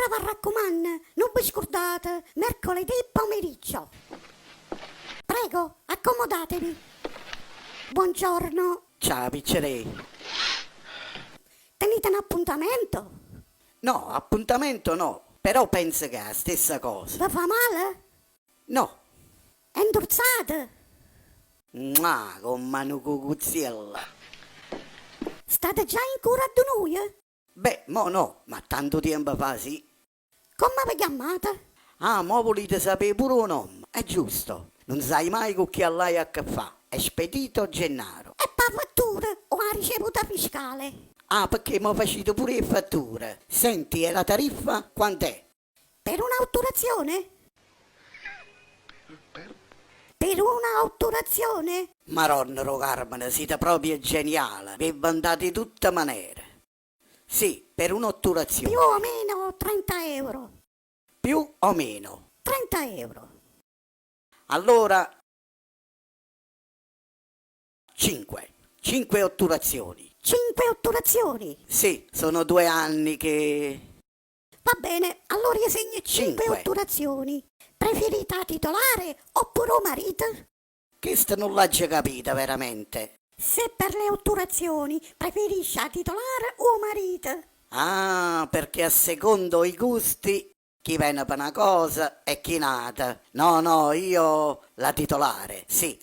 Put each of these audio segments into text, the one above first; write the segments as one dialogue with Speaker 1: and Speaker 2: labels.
Speaker 1: allora vi raccomando, non vi scordate, mercoledì pomeriggio. Prego, accomodatevi. Buongiorno.
Speaker 2: Ciao, piccerei.
Speaker 1: Tenete un appuntamento?
Speaker 2: No, appuntamento no, però penso che è la stessa cosa.
Speaker 1: Vi fa male?
Speaker 2: No,
Speaker 1: È indorsate?
Speaker 2: con mano cucuziella.
Speaker 1: State già in cura di noi?
Speaker 2: Beh, mo no, ma tanto tempo fa sì.
Speaker 1: Come vi chiamate?
Speaker 2: Ah, mo volete sapere pure un nome, è giusto. Non sai mai con chi hai a che fa. Espedito Gennaro.
Speaker 1: E per fattura o la ricevuta fiscale?
Speaker 2: Ah, perché mi facete pure le fatture. Senti, e la tariffa quant'è?
Speaker 1: Per un'autorazione? Per un'autorazione?
Speaker 2: Maronna Carmine, siete proprio geniale. Vi vantate tutte maniere. Sì, per un'otturazione.
Speaker 1: Più o meno 30 euro.
Speaker 2: Più o meno.
Speaker 1: 30 euro.
Speaker 2: Allora, 5 otturazioni.
Speaker 1: 5 otturazioni.
Speaker 2: Sì, sono 2 anni che...
Speaker 1: Va bene, allora io segno 5
Speaker 2: Cinque.
Speaker 1: otturazioni. Preferita titolare oppure o marito?
Speaker 2: Questo non l'ho già capita veramente.
Speaker 1: Se per le otturazioni preferisce a titolare o marito?
Speaker 2: Ah, perché a secondo i gusti chi viene per una cosa e chi nata. No, io la titolare, sì.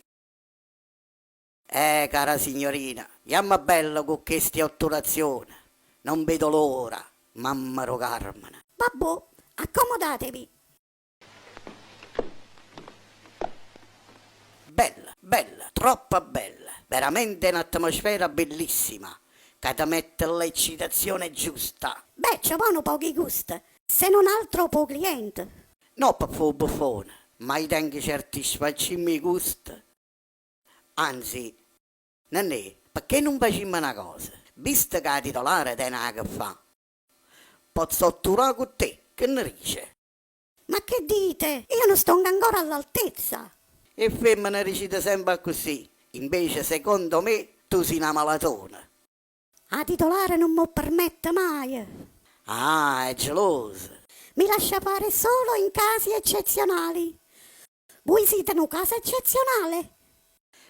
Speaker 2: Cara signorina, chiama bello con queste otturazioni. Non vedo l'ora, mamma Carmine.
Speaker 1: Vabbè, accomodatevi.
Speaker 2: Bella, troppo bella. Veramente un'atmosfera bellissima, che ti mette l'eccitazione giusta.
Speaker 1: Beh, ci vanno pochi gusti, se non altro po' cliente.
Speaker 2: No, per fu buffone, ma i tempi certi sfaccimmi gusti. Anzi, Nannè, perché non facciamo una cosa? Visto che la titolare te ne ha che fa, posso otturare con te, che ne dice?
Speaker 1: Ma che dite? Io non sto ancora all'altezza.
Speaker 2: E femmina recita sempre così, invece secondo me tu sei una malatona.
Speaker 1: A titolare non mi permette mai.
Speaker 2: Ah, è gelosa.
Speaker 1: Mi lascia fare solo in casi eccezionali. Voi siete un caso eccezionale?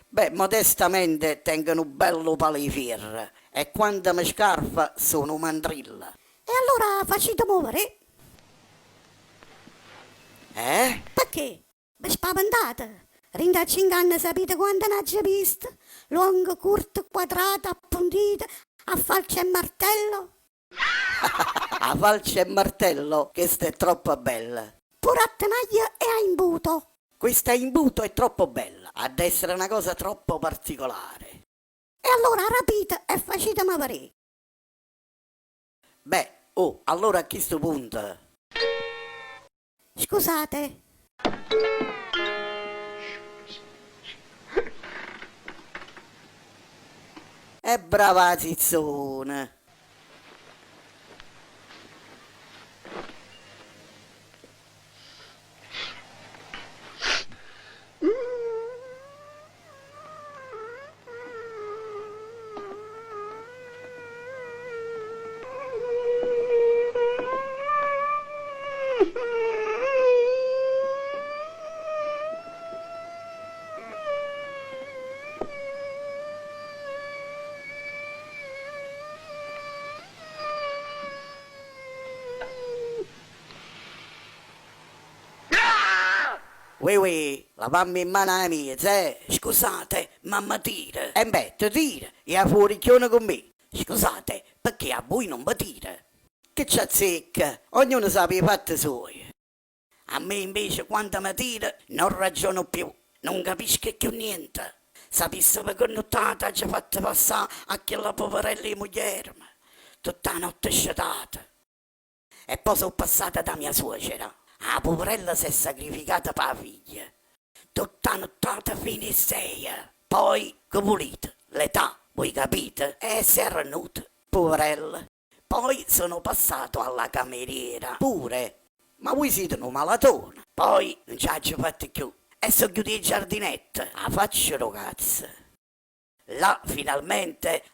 Speaker 2: Beh, modestamente tengono un bello palifir e quando mi scarfa sono mandrilla.
Speaker 1: E allora facete muovere? Perché? Vi spaventate? Rinda a 5 anni sapete quante ne ho visto? Lungo, corto, quadrato, appuntito, a falce e martello?
Speaker 2: A falce e martello, questa è troppo bella.
Speaker 1: Pure a tenaglia e a imbuto.
Speaker 2: Questa imbuto è troppo bella, ad essere una cosa troppo particolare.
Speaker 1: E allora rapite e facete muovere.
Speaker 2: Beh, allora a questo punto...
Speaker 1: Scusate.
Speaker 2: È brava zizzone. La mamma in mano a mia, scusate, mamma tira. E beh, ti tira, e a fuori chione con me. Scusate, perché a voi non mi tira? Che c'è zecca, ognuno sa i fatti suoi. A me invece quando mi tira non ragiono più, non capisco più niente. Sapesse che nottata ci ha fatto passare a quella poverella di moglie, tutta la notte sciatata. E poi sono passata da mia suocera. La poverella si è sacrificata per la figlia. Tutta nottata fino a 6. Poi, che volete? L'età, voi capite? E si è renduta, poverella. Poi sono passato alla cameriera, pure. Ma voi siete un malatone. Poi non ci ho fatto più. E sono chiuso il giardinetto. La faccio ragazza. Là, finalmente,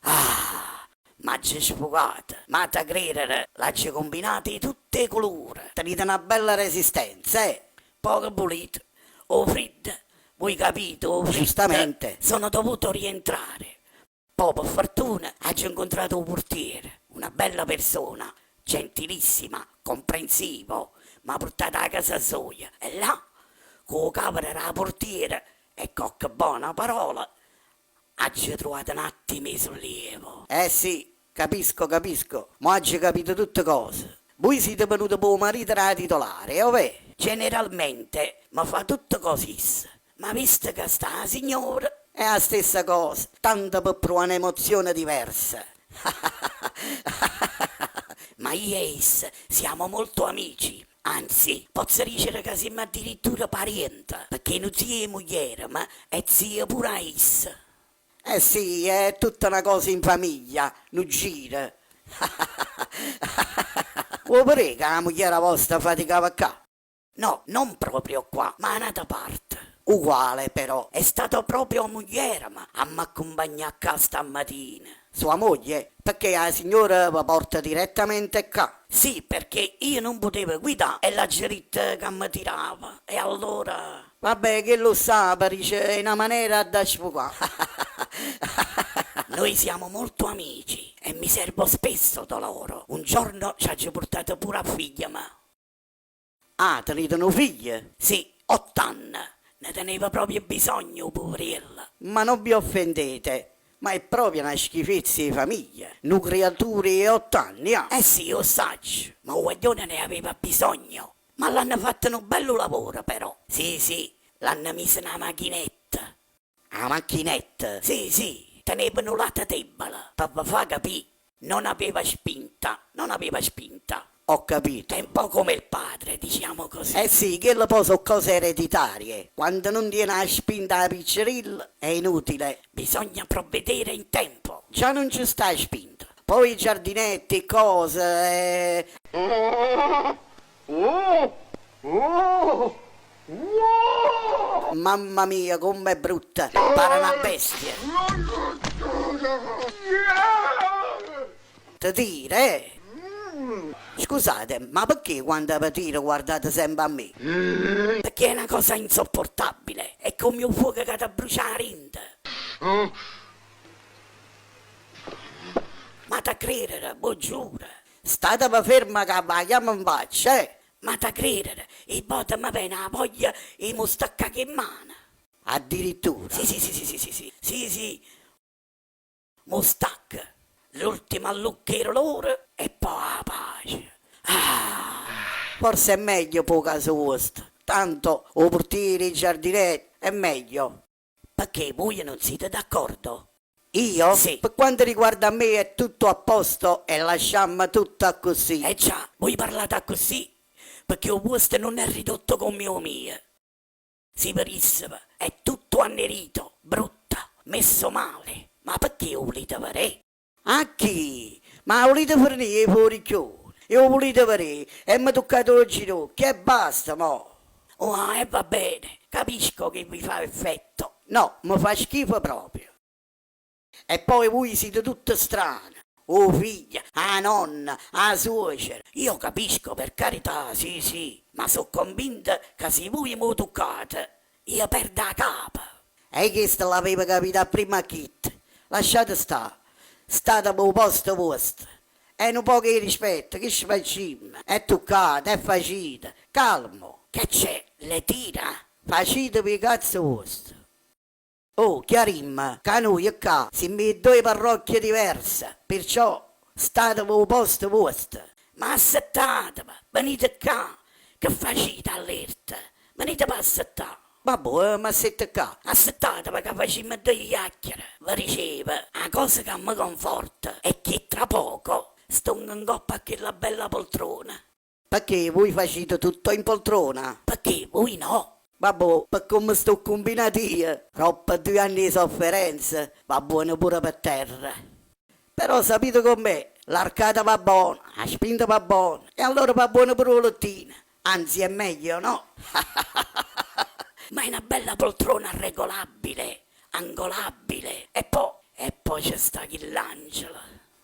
Speaker 2: ma c'è sfogata, ma da credere, l'ha combinata di tutte le colori. Tenete una bella resistenza, poco pulito, o fredda, voi capito, o fredda. Giustamente. Sono dovuto rientrare. Poi per fortuna ho incontrato un portiere, una bella persona, gentilissima, comprensivo, mi ha portato a casa sua e là, con il capo era la portiere e con che buona parola, ho trovato un attimo di sollievo. Sì, capisco, ma oggi capito tutte cose. Voi siete venuti per marito da titolare, ovvero? Generalmente mi fa tutte così, ma visto che sta signora è la stessa cosa, tanto per provare un'emozione diversa. Ma io e essa siamo molto amici, anzi, posso dire che siamo addirittura parenti, perché non zia e moglie, ma è zia pure a essa. Sì, è tutta una cosa in famiglia, non gira. Vuoi pure che la moglie vostra faticava qua? No, non proprio qua, ma a un'altra parte. Uguale però, è stato proprio moglie, ma a mi accompagnare qua stamattina. Sua moglie? Perché la signora vi porta direttamente qua? Sì, perché io non potevo guidare e la geritta che mi tirava, e allora... Vabbè, che lo sa, dice, è una maniera da sfogare. Noi siamo molto amici e mi servo spesso da loro. Un giorno ci ha portato pure a figlia, ma... Ah, tenete una figlia? Sì, 8 anni. Ne teneva proprio bisogno, poverella. Ma non vi offendete, ma è proprio una schifezza di famiglia. Nu creature di 8 anni, sì, io saggio, ma un guaglione ne aveva bisogno. Ma l'hanno fatto un bello lavoro, però. Sì, l'hanno messo una macchinetta. La macchinetta? Sì, tenevano la tebola. Per far capire, non aveva spinta. Ho capito. È un po' come il padre, diciamo così. Sì, che poi sono cose ereditarie. Quando non tiene la spinta alla piccirilla è inutile. Bisogna provvedere in tempo. Già non ci sta spinta. Poi i giardinetti, cose... Mamma mia, com'è brutta. Pare una bestia. Te dire, Scusate, ma perché quando patire guardate sempre a me? Perché è una cosa insopportabile. È come un fuoco che ti brucia la rinda. Ma da credere, boh giuro. State ferma che vogliamo in faccia, Ma da credere, e poi mi viene la voglia e mi stacca che mano. Addirittura? Sì. Mo stacca. L'ultima lucchero loro e poi la pace. Forse è meglio poco caso vostro. Tanto o portiere i giardinetti è meglio. Perché voi non siete d'accordo? Io? Sì. Per quanto riguarda me è tutto a posto e lasciamo tutto così. Già, voi parlate così perché il vostro non è ridotto come il mio. Si verissima, è tutto annerito, brutta, messo male. Ma perché volete vedere? A chi? Ma volete fornire fuori chioni? Io volete vedere e mi toccate il ginocchio e basta, mo. E va bene, capisco che vi fa effetto. No, mi fa schifo proprio. E poi voi siete tutte strane. Oh figlia, ah nonna, ah suocera. Io capisco, per carità, sì, ma sono convinta che se voi mi toccate, io perdo la capa. E questo l'aveva capito prima Kit. Lasciate stare. State al posto vostro. E un po' di rispetto, che ci facciamo? È toccato, è facito. Calmo. Che c'è? Le tira? Facite per cazzo vostro. Oh, chiarimma, che noi qua siamo in 2 parrocchie diverse, perciò state al posto vostro. Ma assettatevi, venite qua, che facite all'erta? Venite per assettare. Vabbè, ma siete qua. Assettatevi che facciamo 2 chiacchiere. Vi ricevo, la cosa che mi conforta è che tra poco sto in coppa a quella bella poltrona. Perché voi facete tutto in poltrona? Perché voi no. Vabbè, per come sto combinati io, troppo 2 anni di sofferenza, va buono pure per terra. Però sapete com'è, l'arcata va buona, la spinta va buona, e allora va buono pure la lottina. Anzi, è meglio, no? Ma è una bella poltrona regolabile, angolabile, e poi c'è sta l'angelo.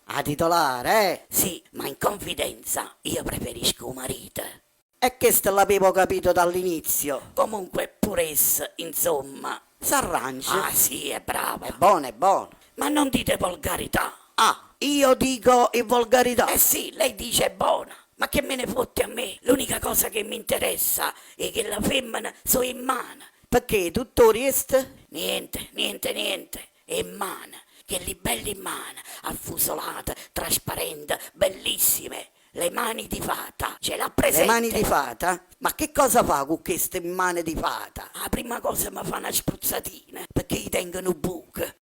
Speaker 2: A titolare, eh?
Speaker 3: Sì, ma in confidenza io preferisco un marito.
Speaker 2: E questo l'avevo capito dall'inizio.
Speaker 3: Comunque pure essa, insomma.
Speaker 2: S'arrangia.
Speaker 3: Ah sì, è brava.
Speaker 2: È buono, è buono.
Speaker 3: Ma non dite volgarità.
Speaker 2: Ah, io dico in volgarità.
Speaker 3: Eh sì, lei dice è buona. Ma che me ne fotte a me? L'unica cosa che mi interessa è che la femmina so in mano.
Speaker 2: Perché tutto il resto?
Speaker 3: Niente, niente, niente. È in mano. Che li belli in mano. Affusolate, trasparenti, bellissime. Le mani di fata. Ce l'ha presente?
Speaker 2: Le mani di fata? Ma che cosa fa con queste mani di fata?
Speaker 3: La prima cosa mi fa una spruzzatina. Perché gli tengono buche.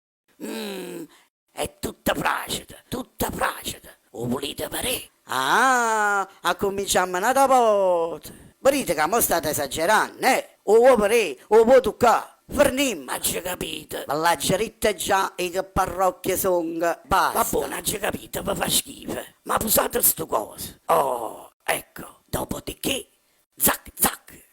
Speaker 3: È tutta fragida, tutta fragida. O volete pare?
Speaker 2: Ah, a cominciamo una volta. Vedete che mo state esagerando, eh? O vuoi pare, o vuoi toccare. Ferniamo.
Speaker 3: Ma già capito.
Speaker 2: Ma la geritta già e che parrocchie sono. Basta.
Speaker 3: Va buona, ha già capito, vi fa schifo. Ma usate sto coso. Oh, ecco. Dopodiché, zac, zac.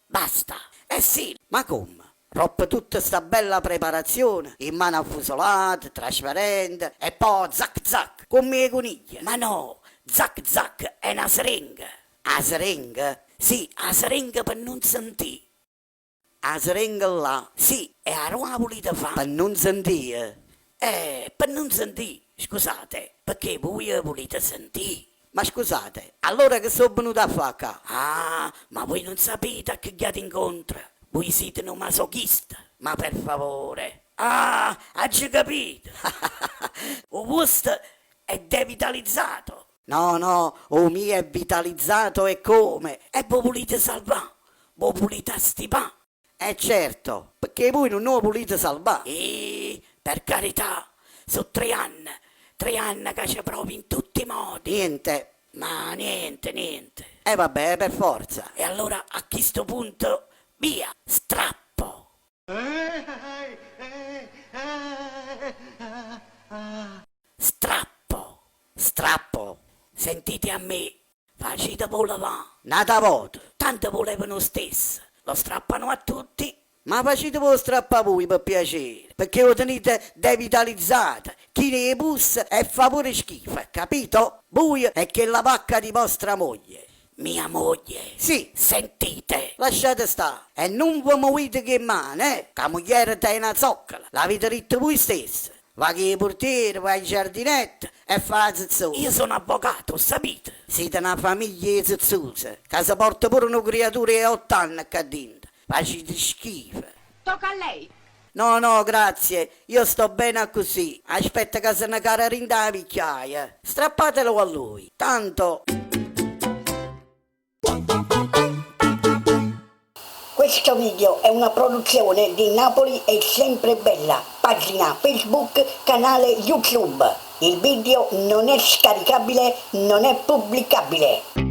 Speaker 3: Basta. Eh sì,
Speaker 2: Ma come? Troppo tutta sta bella preparazione, in mano affusolate, trasparente, e poi zac zac, come le coniglie.
Speaker 3: ma no. Zac, zac, è una seringa.
Speaker 2: A seringa?
Speaker 3: Sì, la seringa per non sentire.
Speaker 2: A seringa là,
Speaker 3: Sì, e a roba volete fare?
Speaker 2: per non sentire.
Speaker 3: Per non sentire. Scusate, perché voi volete sentire?
Speaker 2: Ma scusate, allora che sono venuto a fare qua?
Speaker 3: Ah, ma voi non sapete a che ghiate incontra. Voi siete un masochista. Ma per favore. Ah, ha già capito. O vostro è devitalizzato.
Speaker 2: No, no, o mi è vitalizzato e come?
Speaker 3: E voi volete salvare. Voi volete stipare.
Speaker 2: Certo, perché voi non lo volete salvare.
Speaker 3: E per carità, sono 3 anni. 3 anni che ci provi in tutti i modi.
Speaker 2: Niente.
Speaker 3: Ma niente, niente.
Speaker 2: E vabbè, per forza.
Speaker 3: E allora a questo punto, via, strappo. Strappo.
Speaker 2: Strappo.
Speaker 3: Sentite a me, facete volava.
Speaker 2: Nata volta.
Speaker 3: Tanto volevano stesso. Lo strappano a tutti.
Speaker 2: Ma facete voi strappa voi per piacere, perché lo tenete devitalizzata. Chi ne bussa e fa pure schifo, capito? Voi è che la vacca di vostra moglie.
Speaker 3: Mia moglie.
Speaker 2: Sì,
Speaker 3: Sentite.
Speaker 2: lasciate stare. E non vi muovete che mano, eh? Che la moglie è una zoccola. L'avete detto voi stessa. Va che i portieri, va ai giardinetti e fa la zuzzosa.
Speaker 3: Io sono avvocato, sapete?
Speaker 2: Siete una famiglia di zuzzose, che si porta pure una creatura di 8 anni qua dentro. Facete schifo.
Speaker 4: Tocca a lei.
Speaker 2: No, no, grazie, io sto bene così. Aspetta che se ne cara rinda la vecchiaia. Strappatelo a lui. Tanto...
Speaker 5: Questo video è una produzione di Napoli è sempre bella, pagina Facebook, canale YouTube. Il video non è scaricabile, non è pubblicabile.